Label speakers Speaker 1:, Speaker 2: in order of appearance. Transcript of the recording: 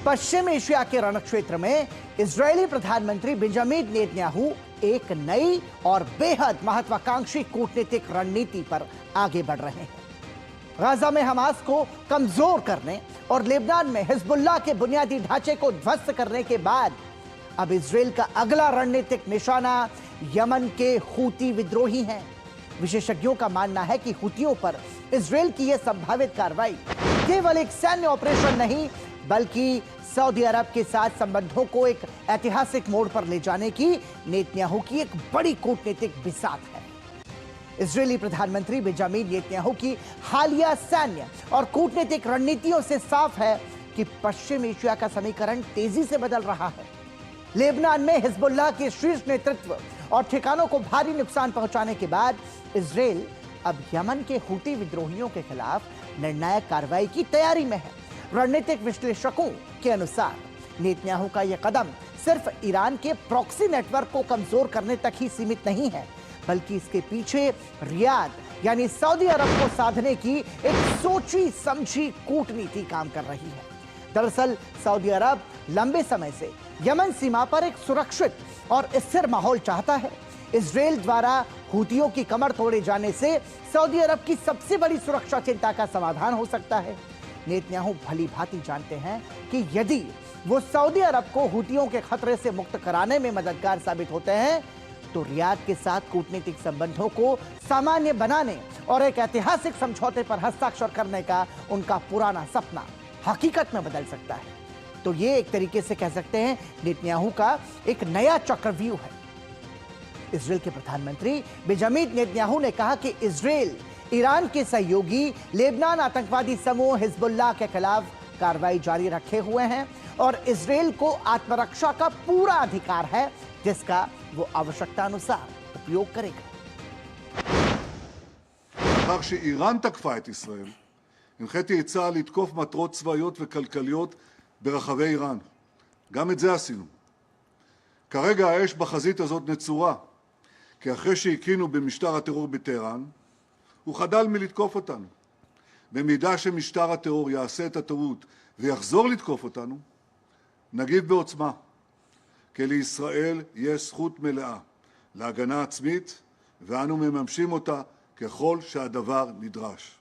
Speaker 1: पश्चिम Asia के रणक्षेत्र में Israeli प्रधानमंत्री बेंजामिन नेतन्याहू एक नई और बेहद महत्वाकांक्षी कूटनीतिक रणनीति पर आगे बढ़ रहे हैं। गाजा में हमास को कमजोर करने और लेबनान में हिजबुल्लाह के बुनियादी ढांचे को ध्वस्त करने के बाद अब इजरायल का अगला रणनीतिक निशाना यमन के हूती विद्रोही हैं। विशेषज्ञों का मानना है कि हूतियों पर इजरायल की यह संभावित कार्रवाई केवल एक सैन्य ऑपरेशन नहीं बल्कि सऊदी अरब के साथ संबंधों को एक ऐतिहासिक मोड़ पर ले जाने की नेतन्याहू की एक बड़ी कूटनीतिक बिसात है। इजरायली प्रधानमंत्री बेंजामिन नेतन्याहू की हालिया सैन्य और कूटनीतिक रणनीतियों से साफ है कि पश्चिम एशिया का समीकरण तेजी से बदल रहा है। लेबनान में हिजबुल्लाह के शीर्ष नेतृत्व और ठिकानों को भारी नुकसान पहुंचाने के बाद इजरायल अब यमन के हूती विद्रोहियों के खिलाफ निर्णायक कार्रवाई की तैयारी में है। रणनीतिक विश्लेषकों के अनुसार नेतन्याहू का यह कदम सिर्फ ईरान के प्रॉक्सी नेटवर्क को कमजोर करने तक ही सीमित नहीं है बल्कि इसके पीछे रियाद यानी सऊदी अरब को साधने की एक सोची समझी कूटनीति काम कर रही है। दरअसल सऊदी अरब लंबे समय से यमन सीमा पर एक सुरक्षित और स्थिर माहौल चाहता है। इजरायल द्वारा हूतियों की कमर तोड़े जाने से सऊदी अरब की सबसे बड़ी सुरक्षा चिंता का समाधान हो सकता है। नेतन्याहू भली भांति जानते हैं कि यदि वो सऊदी अरब को हूतियों के खतरे से मुक्त कराने में मददगार साबित होते हैं तो रियाद के साथ कूटनीतिक संबंधों को सामान्य बनाने और एक ऐतिहासिक समझौते पर हस्ताक्षर करने का उनका पुराना सपना हकीकत में बदल सकता है। तो ये एक तरीके से कह सकते हैं नेतन्याहू का एक नया चक्रव्यूह है। इजरायल के प्रधानमंत्री बेंजामिन नेतन्याहू ने कहा कि इजरायल ईरान के सहयोगी लेबनान आतंकवादी समूह हिजबुल्लाह के खिलाफ कार्रवाई जारी रखे हुए हैं और इजरायल को आत्मरक्षा का पूरा अधिकार है जिसका वो आवश्यकता अनुसार उपयोग करेगा।
Speaker 2: לאחר שאיראן תקפה את ישראל, הנחיתי את צה"ל לתקוף מטרות צבאיות וכלכליות ברחבי איראן. גם את זה עשינו. כרגע האש בחזית הזאת נצורה, כי אחרי שהקינו במשטר הטרור בטהרן, הוא חדל מלתקוף אותנו. במידה שמשטר הטרור יעשה את הטעות ויחזור לתקוף אותנו, נגיב בעוצמה, כי לישראל יש זכות מלאה להגנה עצמית, ואנו מממשים אותה ככל שהדבר נדרש.